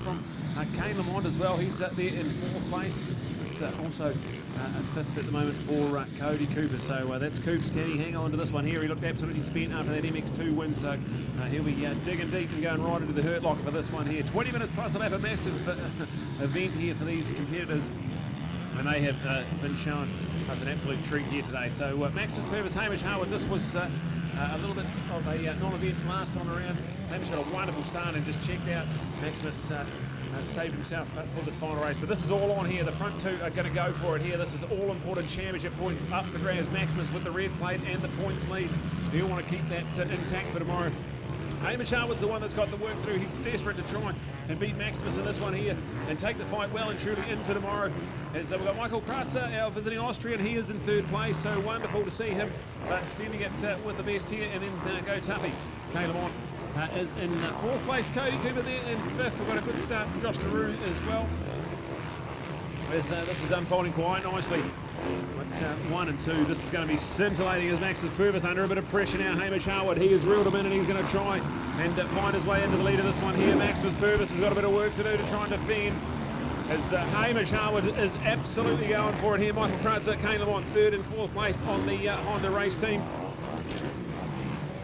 from Kane Lamont as well. He's there in 4th place. It's also a 5th at the moment for Cody Cooper. So that's Coops. Can he hang on to this one here? He looked absolutely spent after that MX2 win, so he'll be digging deep and going right into the hurt locker for this one here. 20 minutes plus a lap, a massive event here for these competitors, and they have been shown as an absolute treat here today. So Maximus Purvis, Hamish Harwood, this was a little bit of a non-event last time around. Hamish had a wonderful start and just checked out. Maximus saved himself for this final race, but this is all on here. The front two are going to go for it here. This is all important championship points up for grabs. Maximus with the red plate and the points lead. He'll want to keep that intact for tomorrow. Hamish Harwood's the one that's got the work through. He's desperate to try and beat Maximus in this one here and take the fight well and truly into tomorrow. As we've got Michael Kratzer, our visiting Austrian. He is in 3rd place, so wonderful to see him sending it with the best here. And then go Tuffy. Kane Lamont is in 4th place. Cody Cooper there in 5th. We've got a good start from Josh Daru as well. As this is unfolding quite nicely. But 1 and 2, this is going to be scintillating as Maximus Purvis under a bit of pressure now. Hamish Harwood, he has reeled him in and he's going to try and find his way into the lead of this one here. Maximus Purvis has got a bit of work to do to try and defend, as Hamish Harwood is absolutely going for it here. Michael Kratzer, Kane Lamont, 3rd and 4th place on the Honda race team.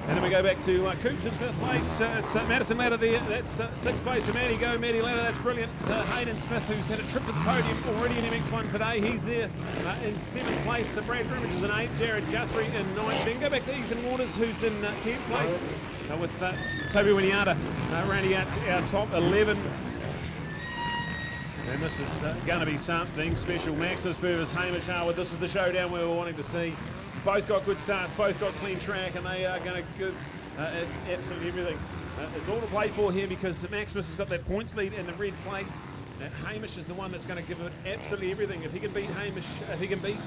And then we go back to Coops in 5th place. It's Madison Ladder there. That's 6th place to Matty. Go Matty Ladder, that's brilliant. Hayden Smith, who's had a trip to the podium already in MX1 today. He's there in 7th place. Brad Grimmage is in 8th. Jared Guthrie in 9th. Then go back to Ethan Waters, who's in 10th place. With Toby Winiata rounding out our top 11. And this is going to be something special. Maximus Purvis, Hamish Harwood. This is the showdown we were wanting to see. Both got good starts, both got clean track, and they are going to give absolutely everything. It's all to play for here because Maximus has got that points lead and the red plate. Hamish is the one that's going to give it absolutely everything. If he can beat Hamish, if he can beat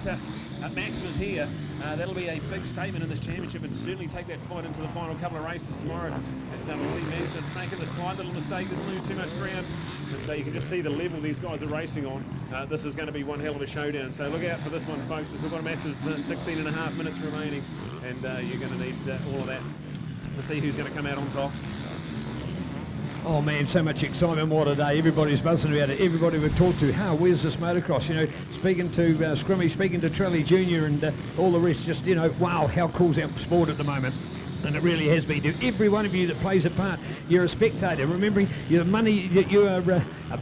Maximus here, that'll be a big statement in this championship and certainly take that fight into the final couple of races tomorrow. As we see Maximus making a slight little mistake, didn't lose too much ground, but you can just see the level these guys are racing on. This is going to be one hell of a showdown. So look out for this one, folks. We've got a massive 16 and a half minutes remaining, and you're going to need all of that to see who's going to come out on top. Oh man, so much excitement more today. Everybody's buzzing about it. Everybody we've talked to, where's this motocross? You know, speaking to Scrimmy, speaking to Trelly Jr. and all the rest, just, you know, wow, how cool's our sport at the moment. And it really has been. To every one of you that plays a part, you're a spectator. Remembering the money that you are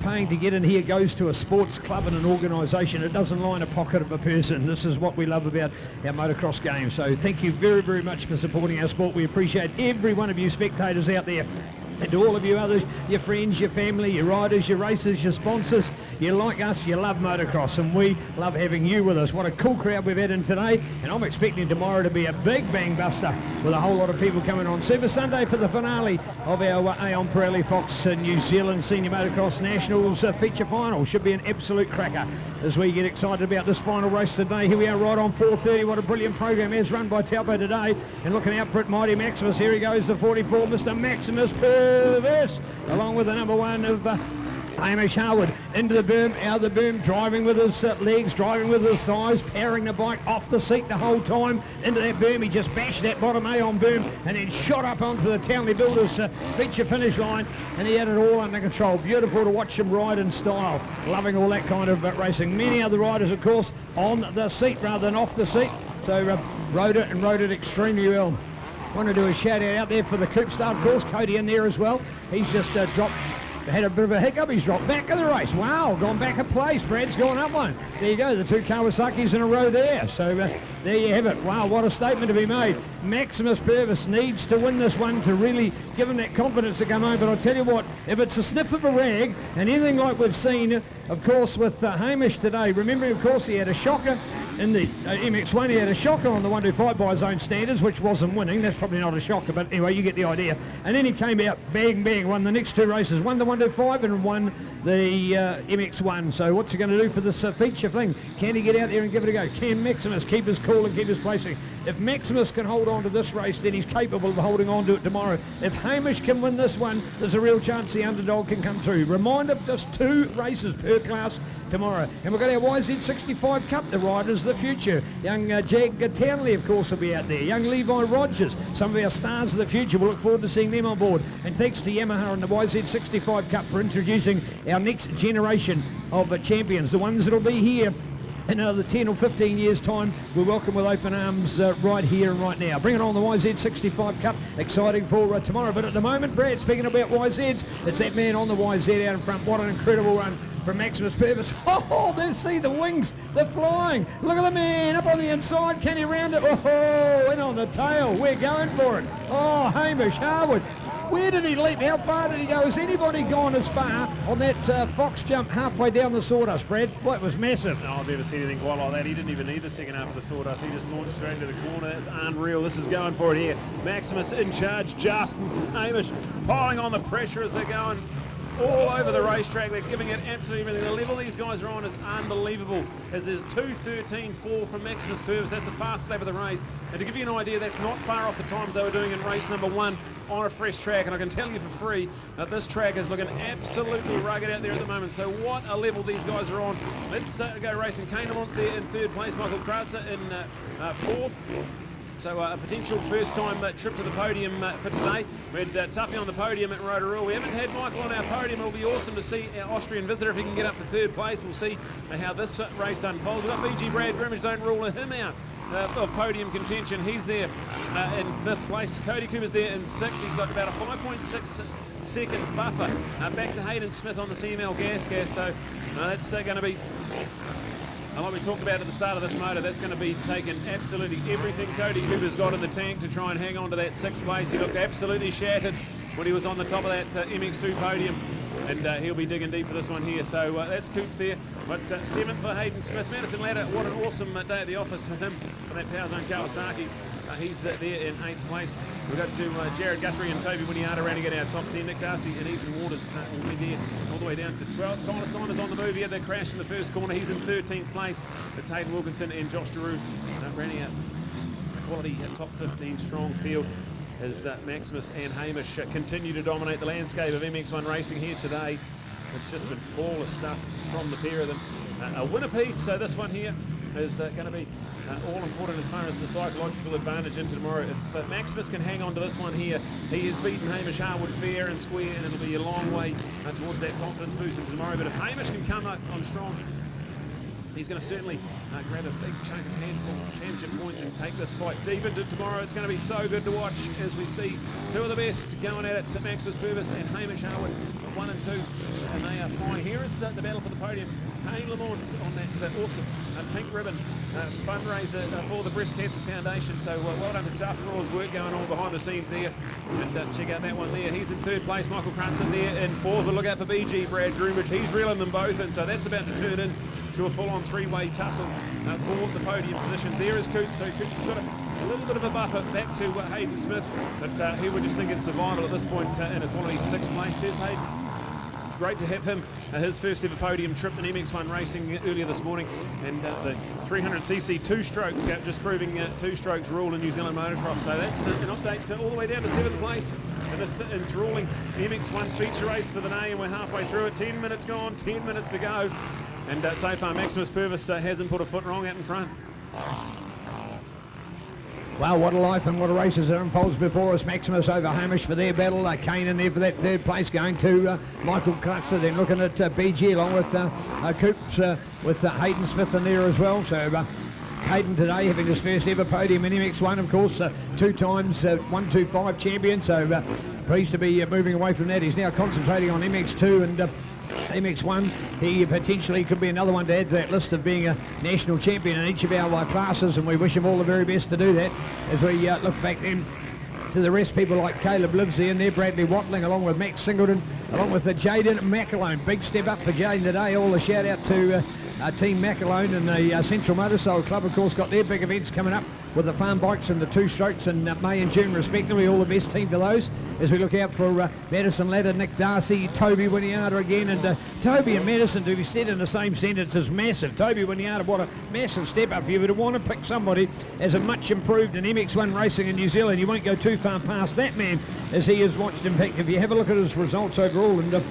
paying to get in here goes to a sports club and an organisation. It doesn't line a pocket of a person. This is what we love about our motocross game. So thank you very, very much for supporting our sport. We appreciate every one of you spectators out there. And to all of you others, your friends, your family, your riders, your racers, your sponsors, you like us, you love motocross, and we love having you with us. What a cool crowd we've had in today, and I'm expecting tomorrow to be a big bang buster with a whole lot of people coming on. Super Sunday for the finale of our Aon Pirelli Fox New Zealand Senior Motocross Nationals feature final. Should be an absolute cracker as we get excited about this final race today. Here we are right on 4:30. What a brilliant program as run by Taupo today, and looking out for it, mighty Maximus. Here he goes, the 44, Mr. Maximus Purvis, along with the number 1 of Hamish Harwood. Into the berm, out of the berm, driving with his legs, driving with his thighs, powering the bike off the seat the whole time. Into that berm, he just bashed that bottom Aon berm and then shot up onto the Townley Builders feature finish line, and he had it all under control. Beautiful to watch him ride in style. Loving all that kind of racing. Many other riders, of course, on the seat rather than off the seat. So rode it extremely well. Want to do a shout out there for the Coop staff, of course. Cody in there as well. He's just dropped, had a bit of a hiccup. He's dropped back in the race. Wow, gone back a place. Brad's gone up one. There you go, the 2 Kawasaki's in a row there. So there you have it. Wow, what a statement to be made. Maximus Purvis needs to win this one to really give him that confidence to come home. But I'll tell you what, if it's a sniff of a rag and anything like we've seen, of course, with Hamish today, remembering, of course, he had a shocker in the MX1. He had a shocker on the 125 by his own standards, which wasn't winning. That's probably not a shocker, but anyway, you get the idea. And then he came out, bang, bang, won the next 2 races, won the 125 and won the MX1. So what's he going to do for this feature thing? Can he get out there and give it a go? Can Maximus keep his cool and keep his placing? If Maximus can hold on to this race, then he's capable of holding on to it tomorrow. If Hamish can win this one, there's a real chance the underdog can come through. Reminder, just 2 races per class tomorrow. And we've got our YZ65 Cup. The riders of the future. Young Jag Townley, of course, will be out there. Young Levi Rogers, some of our stars of the future. We'll look forward to seeing them on board. And thanks to Yamaha and the YZ65 Cup for introducing our next generation of champions, the ones that will be here in another 10 or 15 years' time. We welcome with open arms right here and right now. Bring it on, the YZ65 Cup. Exciting for tomorrow. But at the moment, Brad, speaking about YZs, it's that man on the YZ out in front. What an incredible run from Maximus Purvis. Oh, there, see the wings. They're flying. Look at the man up on the inside. Can he round it? Oh, in on the tail. We're going for it. Oh, Hamish Harwood. Where did he leap? How far did he go? Has anybody gone as far on that fox jump halfway down the sawdust, Brad? Well, it was massive. No, I've never seen anything quite like that. He didn't even need the second half of the sawdust. He just launched straight into the corner. It's unreal. This is going for it here. Maximus in charge. Justin Hamish piling on the pressure as they're going all over the racetrack. They're giving it absolutely everything. The level these guys are on is unbelievable, as there's 2:13.4 from Maximus Purvis. That's the fastest lap of the race. And to give you an idea, that's not far off the times they were doing in race number 1 on a fresh track. And I can tell you for free that this track is looking absolutely rugged out there at the moment. So what a level these guys are on. Let's go racing. Kane Lamont's there in 3rd place. Michael Kratzer in 4th. So a potential first-time trip to the podium for today. We had Tuffy on the podium at Rotorua. We haven't had Michael on our podium. It'll be awesome to see our Austrian visitor if he can get up for 3rd place. We'll see how this race unfolds. We've got BG Brad Grimmage, don't rule him out of podium contention. He's there in 5th place. Cody Cooper's there in 6th. He's got about a 5.6 second buffer. Back to Hayden Smith on the CML gas. So that's going to be... And like we talked about at the start of this motor, that's going to be taking absolutely everything Cody Cooper's got in the tank to try and hang on to that 6th place. He looked absolutely shattered when he was on the top of that MX2 podium, and he'll be digging deep for this one here. So that's Coops there, but 7th for Hayden Smith. Madison Ladder, what an awesome day at the office for him on that Power Zone Kawasaki. He's there in 8th place. We've got to Jared Guthrie and Toby Winiata rounding out our top 10. Nick Darcy and Ethan Waters will be there all the way down to 12th. Tyler Steiner's on the move. He had that crash in the first corner. He's in 13th place. It's Hayden Wilkinson and Josh Daru rounding out a quality top 15 strong field as Maximus and Hamish continue to dominate the landscape of MX1 racing here today. It's just been flawless stuff from the pair of them. A winner piece, so this one here is going to be all important as far as the psychological advantage into tomorrow. If Maximus can hang on to this one here, he has beaten Hamish Harwood fair and square, and it'll be a long way towards that confidence boost into tomorrow. But if Hamish can come up on strong, he's going to certainly grab a big chunk of handful of championship points and take this fight deep into tomorrow. It's going to be so good to watch as we see two of the best going at it, to Maximus Purvis and Hamish Harwood, 1 and 2, and they are flying. Here is the battle for the podium. Kane Lamont on that awesome pink ribbon fundraiser for the Breast Cancer Foundation. So well done to Duff for all his work going on behind the scenes there. And check out that one there. He's in 3rd place. Michael Cranston there in 4th. But look out for BG Brad Groomage. He's reeling them both in. So that's about to turn into a full-on 3-way tussle for the podium positions. There is Coops. So Coops has got a little bit of a buffer back to Hayden Smith. But he would just think it's survival at this point in a quality 6th place. There's Hayden. Great to have him, his first ever podium trip in MX1 racing earlier this morning, and the 300cc 2-stroke just proving 2-strokes rule in New Zealand motocross. So that's an update all the way down to 7th place in this enthralling MX1 feature race for the day, and we're halfway through it. 10 minutes gone, 10 minutes to go, and so far Maximus Purvis hasn't put a foot wrong out in front. Wow, what a life and what a race as it unfolds before us. Maximus over Hamish for their battle. Kane in there for that 3rd place, going to Michael Kratzer. Then looking at BG along with Coops with Hayden Smith in there as well. So Hayden today having his first ever podium in MX1, of course, 2 times 125 champion. So pleased to be moving away from that. He's now concentrating on MX2 and MX1. He potentially could be another one to add to that list of being a national champion in each of our classes, and we wish him all the very best to do that as we look back then to the rest. People like Caleb Livesey in there, Bradley Watling along with Max Singleton, along with Jaden McAlone. Big step up for Jaden today. All a shout out to Team McAlone and the Central Motorcycle Club, of course, got their big events coming up with the farm bikes and the 2-strokes in May and June respectively. All the best team for those as we look out for Madison Ladder, Nick Darcy, Toby Winiata again, and Toby and Madison to be said in the same sentence is massive. Toby Winiata, what a massive step up for you, but to want to pick somebody as a much improved in MX1 racing in New Zealand, you won't go too far past that man as he is watched. In fact, if you have a look at his results overall, and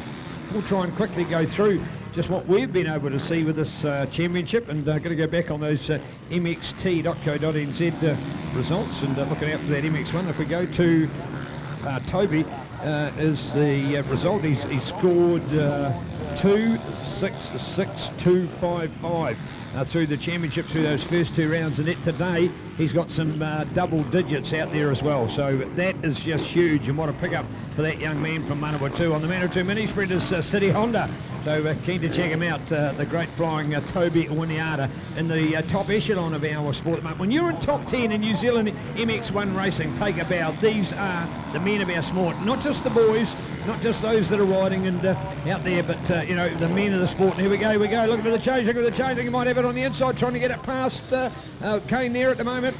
we'll try and quickly go through just what we've been able to see with this championship, and going to go back on those mxt.co.nz results, and looking out for that MX1. If we go to Toby, is the result. He's scored 2.66.255 through the championship through those first 2 rounds, and yet today he's got some double digits out there as well. So that is just huge, and what a pickup for that young man from Manawatu. On the Manawatu mini sprint is City Honda. So keen to check him out, the great flying Toby Winiata in the top echelon of our sport at the moment. When you're in top 10 in New Zealand MX1 racing, take a bow. These are the men of our sport, not just the boys, not just those that are riding and out there, but you know, the men of the sport. And here we go, look at the change, I think he might have it on the inside, trying to get it past Kane there at the moment.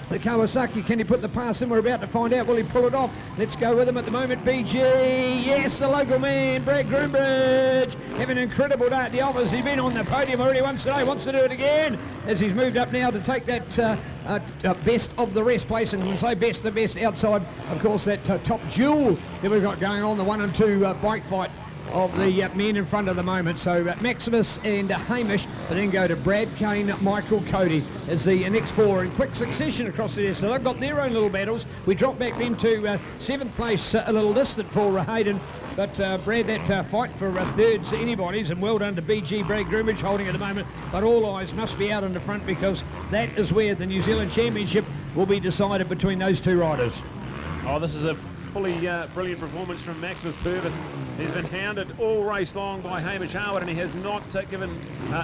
The Kawasaki, can he put the pass in? We're about to find out. Will he pull it off? Let's go with him at the moment. BG, yes, the local man, Brad Groombridge, having an incredible day at the office. He's been on the podium already once today, wants to do it again, as he's moved up now to take that best of the rest place, and when I say best, the best outside, of course, that top jewel that we've got going on, the 1 and 2 bike fight of the men in front at the moment. So Maximus and Hamish, but then go to Brad, Kane, Michael, Cody as the next 4 in quick succession across there. So they've got their own little battles. We drop back then to 7th place, a little distant for Hayden, but Brad, that fight for 3rd to anybody's, and well done to BG, Brad Groombridge holding at the moment, but all eyes must be out in the front, because that is where the New Zealand Championship will be decided between those 2 riders. Oh, this is a fully brilliant performance from Maximus Purvis. He's been hounded all race long by Hamish Harwood, and he has not given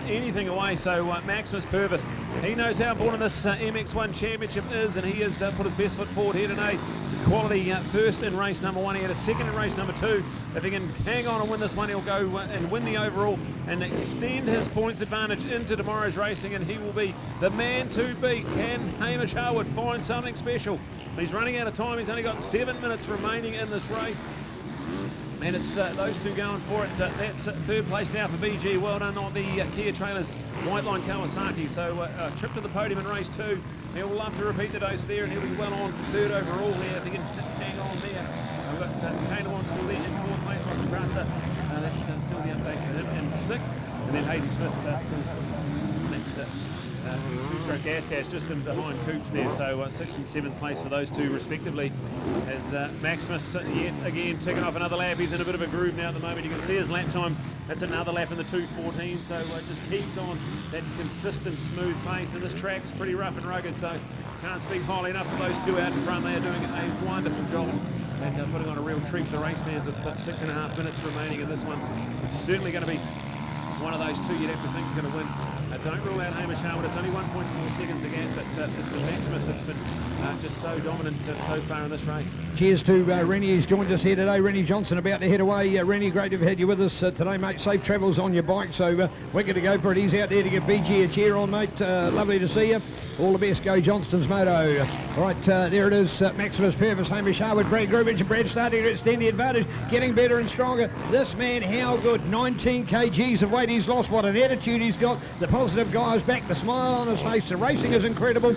anything away. So Maximus Purvis, he knows how important this MX1 championship is, and he has put his best foot forward here today. Quality first in race number 1. He had a second in race number 2. If he can hang on and win this one, he'll go and win the overall and extend his points advantage into tomorrow's racing, and he will be the man to beat. Can Hamish Harwood find something special? He's running out of time. He's only got 7 minutes remaining in this race, and it's those 2 going for it. That's 3rd place now for BG. Well done on the Kia Trailers White Line Kawasaki. So a trip to the podium in race 2. He'll love to repeat the dose there, and he'll be well on for 3rd overall there if he can hang on there. We've got Kane still there in 4th place, Michael Kratzer. That's still the update for him in 6th, and then Hayden Smith still that 2-stroke gas just in behind Coops there. So 6th and 7th place for those 2 respectively, as Maximus yet again ticking off another lap. He's in a bit of a groove now at the moment. You can see his lap times. That's another lap in the 2:14, so just keeps on that consistent smooth pace, and this track's pretty rough and rugged, so can't speak highly enough of those 2 out in front. They are doing a wonderful job and putting on a real treat for the race fans with 6.5 minutes remaining in this one. It's certainly going to be one of those 2 you'd have to think is going to win. Don't rule out Hamish Harwood. It's only 1.4 seconds to get, but it's been Maximus that's been just so dominant so far in this race. Cheers to Rennie, who's joined us here today. Rennie Johnson about to head away. Rennie, great to have had you with us today, mate. Safe travels on your bike, so we're going to go for it. He's out there to give BG a cheer on, mate. Lovely to see you. All the best. Go Johnston's moto. Right, there it is. Maximus Purvis, Hamish Harwood, Brad Groombridge, and Brad starting to extend the advantage, getting better and stronger. This man, how good. 19 kgs of weight he's lost. What an attitude he's got. The positive guy is back, the smile on his face. The racing is incredible.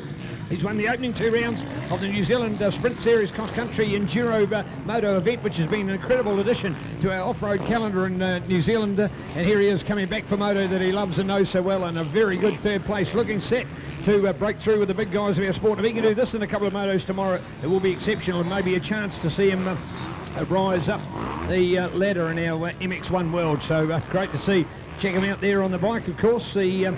He's won the opening 2 rounds of the New Zealand Sprint Series Cross Country Enduro Moto event, which has been an incredible addition to our off-road calendar in New Zealand. And here he is coming back for Moto that he loves and knows so well, and a very good 3rd place, looking set to break through with the big guys of our sport. If he can do this in a couple of motos tomorrow, it will be exceptional, and maybe a chance to see him rise up the ladder in our MX1 world. So great to see. Check him out there on the bike, of course. The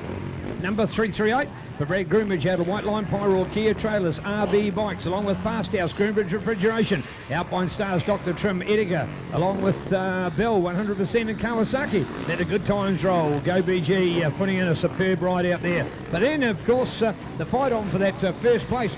number 338 for Brad Groombridge out of White Line Pyroar Kia Trailers RB Bikes, along with Fasthouse Groombridge Refrigeration, Alpine Stars Dr. Trim Edgar, along with Bell 100% in Kawasaki. Let a good times roll. Go BG, putting in a superb ride out there. But then, of course, the fight on for that 1st place.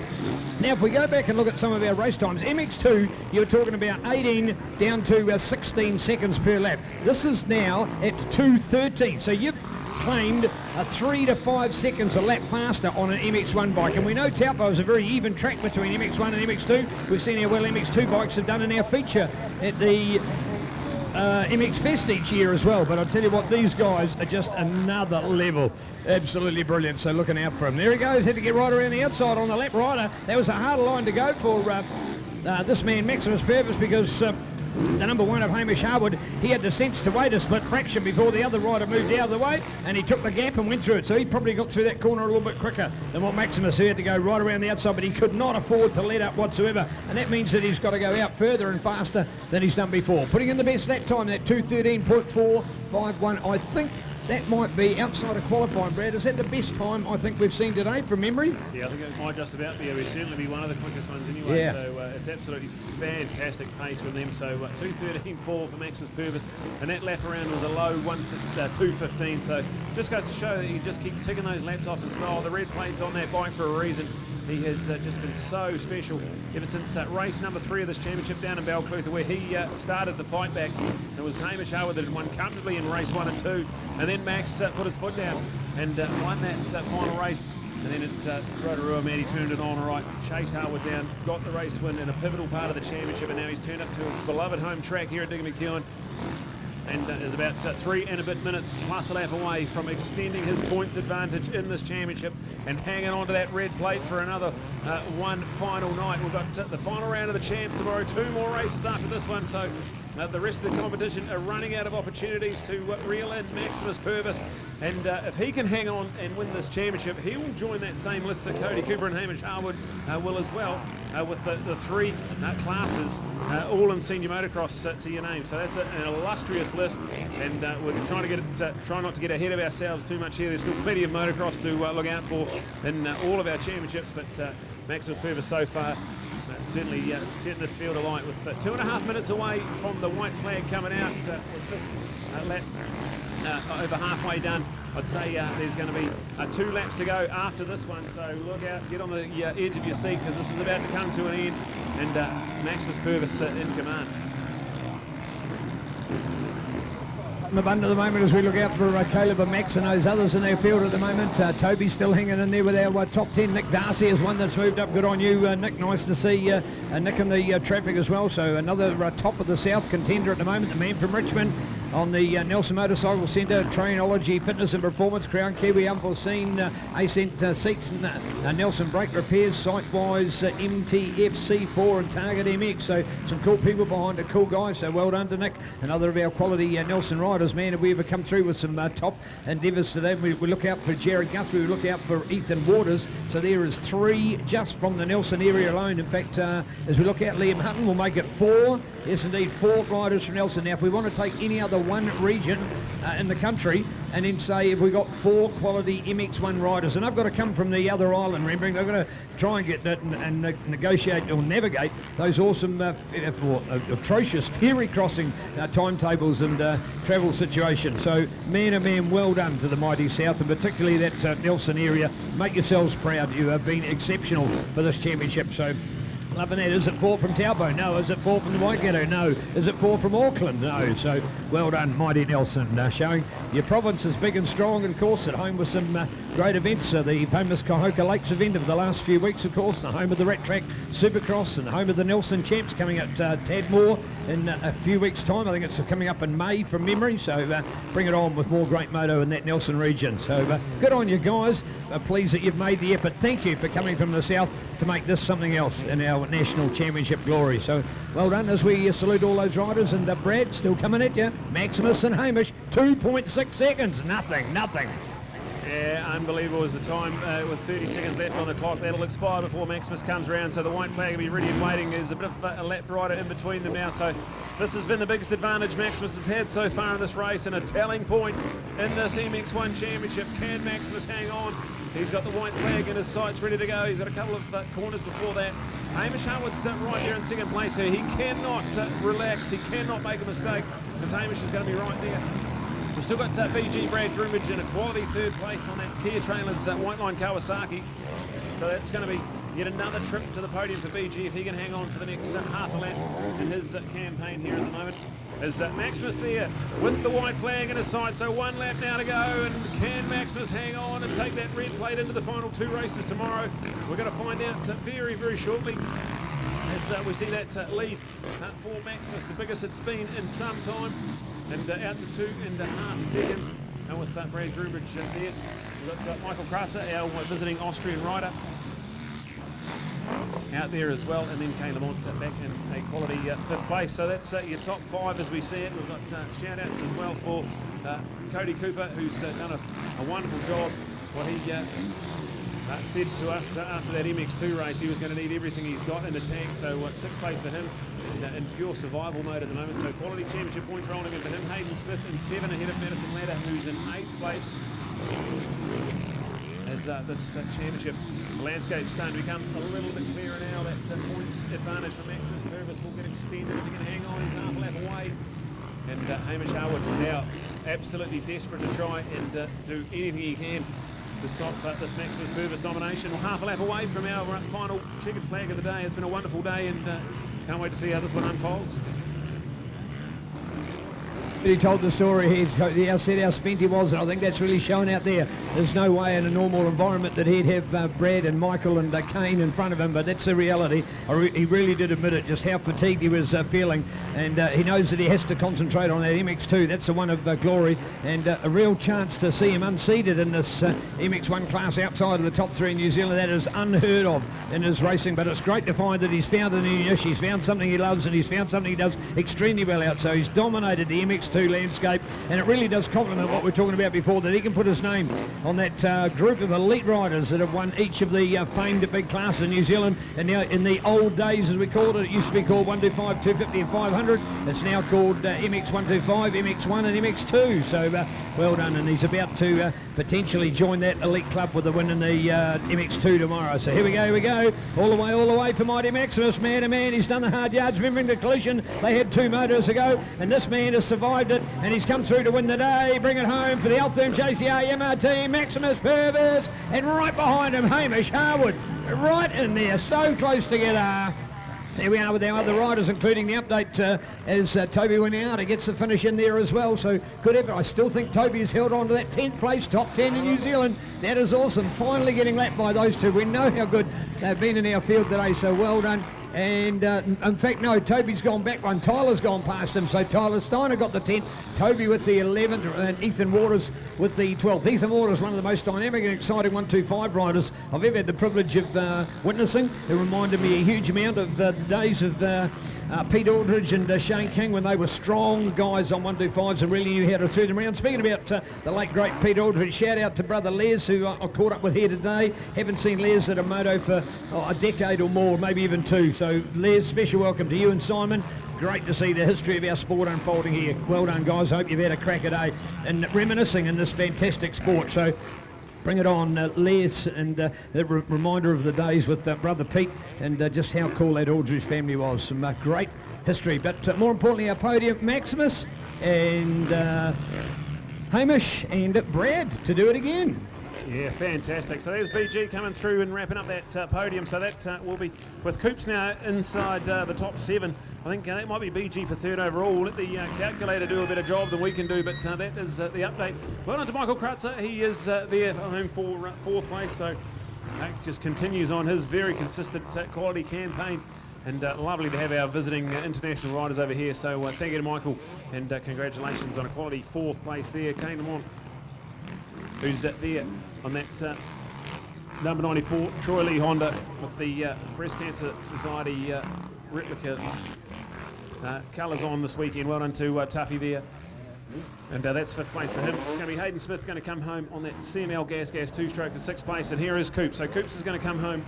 Now, if we go back and look at some of our race times, MX2, you're talking about 18 down to 16 seconds per lap. This is now at 2:13. So you've claimed 3 to 5 seconds a lap faster on an MX1 bike, and we know Taupo is a very even track between MX1 and MX2. We've seen how well MX2 bikes have done in our feature at the MX Fest each year as well, but I'll tell you what, these guys are just another level. Absolutely brilliant, so looking out for him. There he goes, had to get right around the outside on the lap rider. That was a harder line to go for this man Maximus Purvis, because the number 1 of Hamish Harwood, he had the sense to wait a split fraction before the other rider moved out of the way, and he took the gap and went through it. So he probably got through that corner a little bit quicker than what Maximus, who had to go right around the outside, but he could not afford to let up whatsoever, and that means that he's got to go out further and faster than he's done before. Putting in the best lap time, that 2:13.451. I think that might be outside of qualifying, Brad. Is that the best time I think we've seen today from memory? Yeah, I think it might just about be. It'll certainly be one of the quickest ones anyway. Yeah. So it's absolutely fantastic pace from them. So 2:13.4 for Maximus Purvis, and that lap around was a low 2:15. So just goes to show that he just keeps ticking those laps off in style. The red plate's on that bike for a reason. He has just been so special ever since race number 3 of this championship down in Balclutha, where he started the fight back. It was Hamish Harwood that had won comfortably in race 1 and 2, and then Max put his foot down and won that final race. And then at Rotorua, man, he turned it on, all right, chased Harwood down, got the race win in a pivotal part of the championship, and now he's turned up to his beloved home track here at Diggum McEwen, and is about 3 and a bit minutes plus a lap away from extending his points advantage in this championship and hanging on to that red plate for another one final night. We've got the final round of the champs tomorrow, 2 more races after this one, so the rest of the competition are running out of opportunities to reel in Maximus Purvis, and if he can hang on and win this championship, he will join that same list that Cody Cooper and Hamish Harwood will as well, with the 3 classes all in senior motocross to your name. So that's an illustrious list, and we're trying to get it, try not to get ahead of ourselves too much here. There's still plenty of motocross to look out for in all of our championships, but Maximus Purvis so far certainly setting this field alight with 2.5 minutes away from the white flag coming out with this lap over halfway done. I'd say there's going to be 2 laps to go after this one, so look out, get on the edge of your seat, because this is about to come to an end, and Maximus Purvis in command. In the bund at the moment as we look out for Caleb and Max and those others in our field at the moment. Toby's still hanging in there with our top 10. Nick Darcy is one that's moved up. Good on you, Nick. Nice to see Nick in the traffic as well. So another top of the South contender at the moment, the man from Richmond on the Nelson Motorcycle Centre, Trainology, Fitness and Performance, Crown Kiwi, Unforeseen, Ascent Seats, Nelson Brake Repairs, Sitewise, MTF, C4 and Target MX. So some cool people behind it, cool guys. So well done to Nick, another of our quality Nelson riders. Man, have we ever come through with some top endeavours today. We look out for Jared Guthrie, we look out for Ethan Waters. So there is 3 just from the Nelson area alone. In fact, as we look out, Liam Hutton will make it 4. Yes, indeed, 4 riders from Nelson. Now, if we want to take any other one region in the country and then say if we got 4 quality MX1 riders, and I've got to come from the other island, remembering they've got to try and get that and negotiate or navigate those awesome atrocious ferry crossing timetables and travel situations. So man oh man, well done to the mighty South, and particularly that Nelson area. Make yourselves proud. You have been exceptional for this championship. So loving that. Is it 4 from Taupo? No. Is it 4 from the Waikato? No. Is it 4 from Auckland? No. So well done, mighty Nelson, showing your province is big and strong, and of course at home with some great events. The famous Kahoka Lakes event of the last few weeks, of course, the home of the Rat Track Supercross and home of the Nelson Champs coming at Tadmore in a few weeks' time. I think it's coming up in May from memory. So bring it on with more great moto in that Nelson region. So good on you guys. Pleased that you've made the effort. Thank you for coming from the South to make this something else in our national championship glory. So well done as we salute all those riders. And Brad, still coming at you. Maximus and Hamish, 2.6 seconds. Nothing. Yeah, unbelievable is the time with 30 seconds left on the clock. That'll expire before Maximus comes around, so the white flag will be ready and waiting. There's a bit of a lap rider in between them now, so this has been the biggest advantage Maximus has had so far in this race, and a telling point in this MX1 championship. Can Maximus hang on? He's got the white flag in his sights ready to go. He's got a couple of corners before that. Hamish Harwood's right here in second place here. He cannot relax, he cannot make a mistake, because Hamish is going to be right there. We've still got BG Brad Groomage in a quality 3rd place on that Kia Trailers White Line Kawasaki. So that's going to be yet another trip to the podium for BG if he can hang on for the next half a lap in his campaign here at the moment. As Maximus there with the white flag in his sight, so 1 lap now to go, and can Maximus hang on and take that red plate into the final 2 races tomorrow? We're going to find out very, very shortly as we see that lead for Maximus, the biggest it's been in some time, and out to 2.5 seconds. And with Brad Grubridge there, we've got Michael Kratzer, our visiting Austrian rider. out there as well, and then Kay Lamont back in a quality 5th place. So that's your top 5 as we see it. We've got shout-outs as well for Cody Cooper, who's done a wonderful job. What he said to us after that MX2 race, he was going to need everything he's got in the tank. So 6th place for him in pure survival mode at the moment. So quality championship points rolling in for him. Hayden Smith in 7 ahead of Madison Ladder, who's in 8th place. As this championship landscape starting to become a little bit clearer now, that points advantage for Maximus Purvis will get extended. If he can hang on, he's half a lap away. And Hamish Harwood now absolutely desperate to try and do anything he can to stop this Maximus Purvis domination. Well, half a lap away from our final checkered flag of the day. It's been a wonderful day, and can't wait to see how this one unfolds. He told the story, he said how spent he was, and I think that's really shown out there. There's no way in a normal environment that he'd have Brad and Michael and Kane in front of him, but that's the reality. He really did admit it, just how fatigued he was feeling, and he knows that he has to concentrate on that MX2. That's the one of glory, and a real chance to see him unseated in this MX1 class outside of the top 3 in New Zealand. That is unheard of in his racing, but it's great to find that he's found a new niche, he's found something he loves, and he's found something he does extremely well out. So he's dominated the MX2 landscape, and it really does complement what we're talking about before, that he can put his name on that group of elite riders that have won each of the famed big classes in New Zealand. And now in the old days, as we called it used to be called 125, 250 and 500. It's now called MX125, MX1 and MX2. So well done, and he's about to potentially join that elite club with a win in the MX2 tomorrow. So here we go, all the way for Mighty Maximus, man to man. He's done the hard yards, remembering the collision they had 2 motors ago, and this man has survived it, and he's come through to win the day. Bring it home for the Altherm JCA MRT, Maximus Purvis, and right behind him Hamish Harwood, right in there, so close together. There we are with our other riders, including the update as Toby Winyata gets the finish in there as well. So good effort. I still think Toby has held on to that 10th place, top 10 in New Zealand. That is awesome. Finally getting lapped by those two. We know how good they've been in our field today, so well done. And in fact, no, Toby's gone back one. Tyler's gone past him. So Tyler Steiner got the 10th, Toby with the 11th, and Ethan Waters with the 12th. Ethan Waters, one of the most dynamic and exciting 125 riders I've ever had the privilege of witnessing. It reminded me a huge amount of the days of Pete Aldridge and Shane King, when they were strong guys on 125s and really knew how to throw them around. Speaking about the late great Pete Aldridge, shout out to brother Les, who I caught up with here today. Haven't seen Les at a moto for a decade or more, maybe even 2. So Les, special welcome to you and Simon. Great to see the history of our sport unfolding here. Well done, guys. Hope you've had a crack a day and reminiscing in this fantastic sport. So bring it on, Les, and the reminder of the days with brother Pete, and just how cool that Aldridge family was. Some great history, but more importantly, our podium, Maximus and Hamish and Brad to do it again. Yeah, fantastic. So there's BG coming through and wrapping up that podium. So that will be with Coops now inside the top 7. I think that might be BG for 3rd overall. We'll let the calculator do a better job than we can do, but that is the update. Well done to Michael Krutzer. He is there home for 4th place. So just continues on his very consistent quality campaign. And lovely to have our visiting international riders over here. So thank you to Michael, and congratulations on a quality 4th place there. Kane Lamont, who's there on that number 94, Troy Lee Honda with the Breast Cancer Society replica colours on this weekend. Well done to Tuffy there. And that's 5th place for him. It's going to be Hayden Smith going to come home on that CML Gas 2-stroke for 6th place. And here is Coops. So Coops is going to come home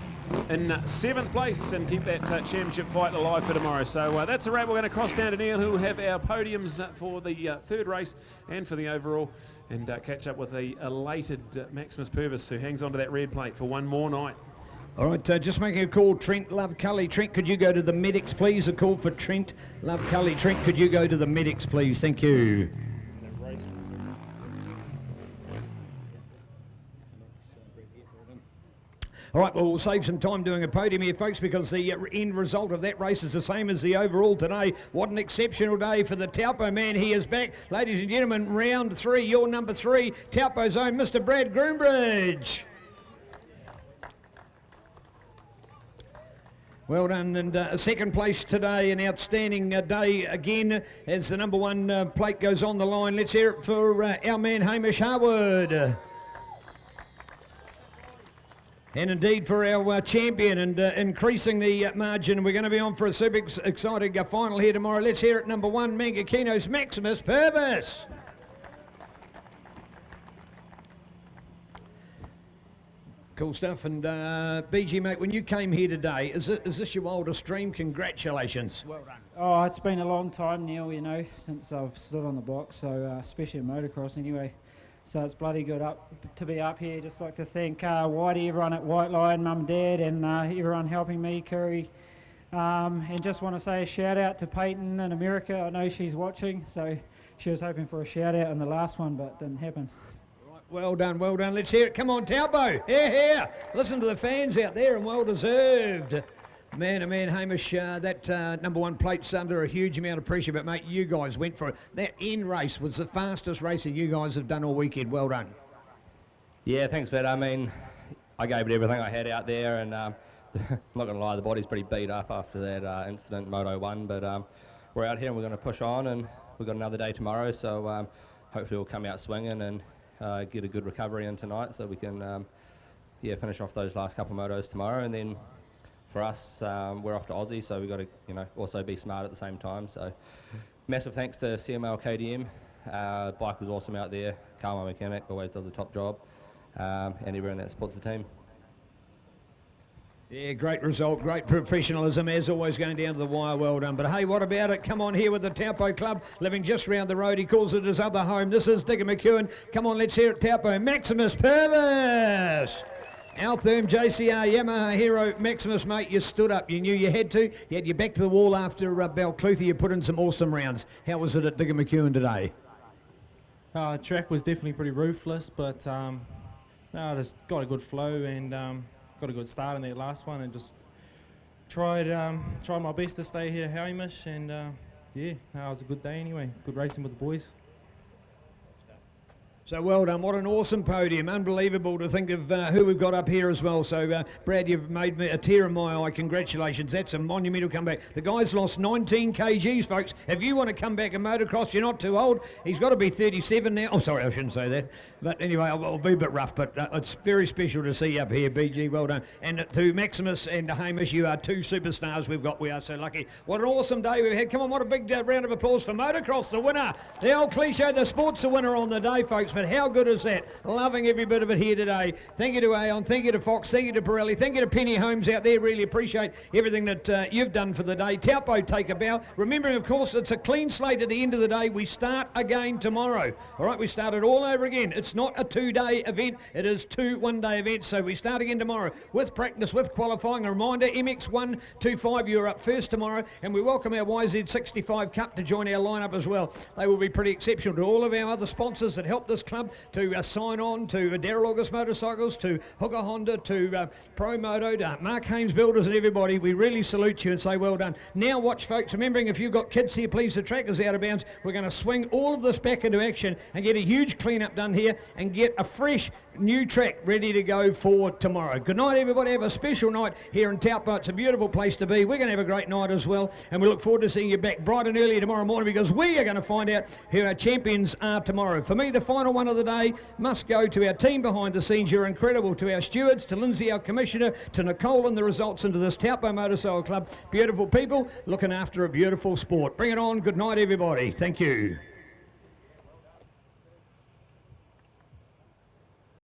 in 7th place and keep that championship fight alive for tomorrow. So that's a wrap. We're going to cross down to Neil, who will have our podiums for the 3rd race and for the overall, and catch up with the elated Maximus Purvis, who hangs on to that red plate for one more night. All right, just making a call, Trent Love Cully. Trent, could you go to the medics, please? A call for Trent Love Cully. Trent, could you go to the medics, please? Thank you. All right, well, we'll save some time doing a podium here, folks, because the end result of that race is the same as the overall today. What an exceptional day for the Taupo man. He is back. Ladies and gentlemen, round 3, your number 3, Taupo's own Mr. Brad Groombridge. Well done, and 2nd place today, an outstanding day again as the number 1 plate goes on the line. Let's hear it for our man Hamish Harwood. And indeed for our champion, and increasing the margin. We're going to be on for a super exciting final here tomorrow. Let's hear it, number 1, Mangakino's Maximus Purvis. Cool stuff. And BG, mate, when you came here today, is this your wildest dream? Congratulations. Well done. Oh, it's been a long time, Neil, you know, since I've stood on the box, so especially in motocross anyway. So it's bloody good to be up here. Just like to thank Whitey, everyone at White Lion, Mum and Dad, and everyone helping me, Curry. And just want to say a shout out to Peyton in America. I know she's watching, so she was hoping for a shout out in the last one, but didn't happen. Well done, well done. Let's hear it. Come on, Taupo. Here. Listen to the fans out there, and well deserved. Man, oh man, Hamish, that number 1 plate's under a huge amount of pressure, but mate, you guys went for it. That end race was the fastest racing you guys have done all weekend. Well done. Yeah, thanks, Vet. I mean, I gave it everything I had out there, and I'm not going to lie, the body's pretty beat up after that incident in Moto 1, but we're out here and we're going to push on, and we've got another day tomorrow, so hopefully we'll come out swinging and get a good recovery in tonight, so we can finish off those last couple of motos tomorrow. And then for us, we're off to Aussie, so we've got to also be smart at the same time. So massive thanks to CML KDM. Bike was awesome out there. Carl, my mechanic, always does a top job, and everyone that supports the team. Yeah, great result, great professionalism, as always, going down to the wire. Well done. But hey, what about it? Come on here with the Taupo Club, living just round the road. He calls it his other home. This is Digger McEwen. Come on, let's hear it, Taupo. Maximus Purvis. Altherm JCR Yamaha Hero Maximus, mate, you stood up. You knew you had to. You had your back to the wall after Balclutha. You put in some awesome rounds. How was it at Digger McEwen today? Track was definitely pretty ruthless, but I just got a good flow and got a good start in that last one, and just tried my best to stay ahead of Hamish, and it was a good day anyway. Good racing with the boys. So well done. What an awesome podium. Unbelievable to think of who we've got up here as well. So, Brad, you've made me a tear in my eye. Congratulations. That's a monumental comeback. The guy's lost 19 kgs, folks. If you want to come back in motocross, you're not too old. He's got to be 37 now. Oh, sorry, I shouldn't say that. But anyway, I'll be a bit rough. But it's very special to see you up here, BG. Well done. And to Maximus and to Hamish, you are 2 superstars we've got. We are so lucky. What an awesome day we've had. Come on, what a big round of applause for motocross, the winner. The old cliche, the sport's the winner on the day, folks. But how good is that? Loving every bit of it here today. Thank you to Aon, thank you to Fox, thank you to Pirelli, thank you to Penny Holmes out there. Really appreciate everything that you've done for the day. Taupo, take a bow. Remembering, of course, it's a clean slate at the end of the day. We start again tomorrow. All right, we start it all over again. It's not a 2-day event. It is 2 one-day events. So we start again tomorrow with practice, with qualifying. A reminder, MX1 25, you're up first tomorrow. And we welcome our YZ65 Cup to join our lineup as well. They will be pretty exceptional. To all of our other sponsors that help this club, to sign on, to Daryl August Motorcycles, to Hooker Honda, to Pro Moto, to Mark Haynes Builders, and everybody. We really salute you and say well done. Now watch, folks. Remembering, if you've got kids here, please, the track is out of bounds. We're going to swing all of this back into action and get a huge clean-up done here and get a fresh new track ready to go for tomorrow. Good night, everybody. Have a special night here in Taupo. It's a beautiful place to be. We're going to have a great night as well, and we look forward to seeing you back bright and early tomorrow morning, because we are going to find out who our champions are tomorrow. For me, the final one of the day must go to our team behind the scenes. You're incredible. To our stewards, to Lindsay, our commissioner, to Nicole and the results, and to this Taupo Motorcycle Club. Beautiful people looking after a beautiful sport. Bring it on. Good night, everybody. Thank you.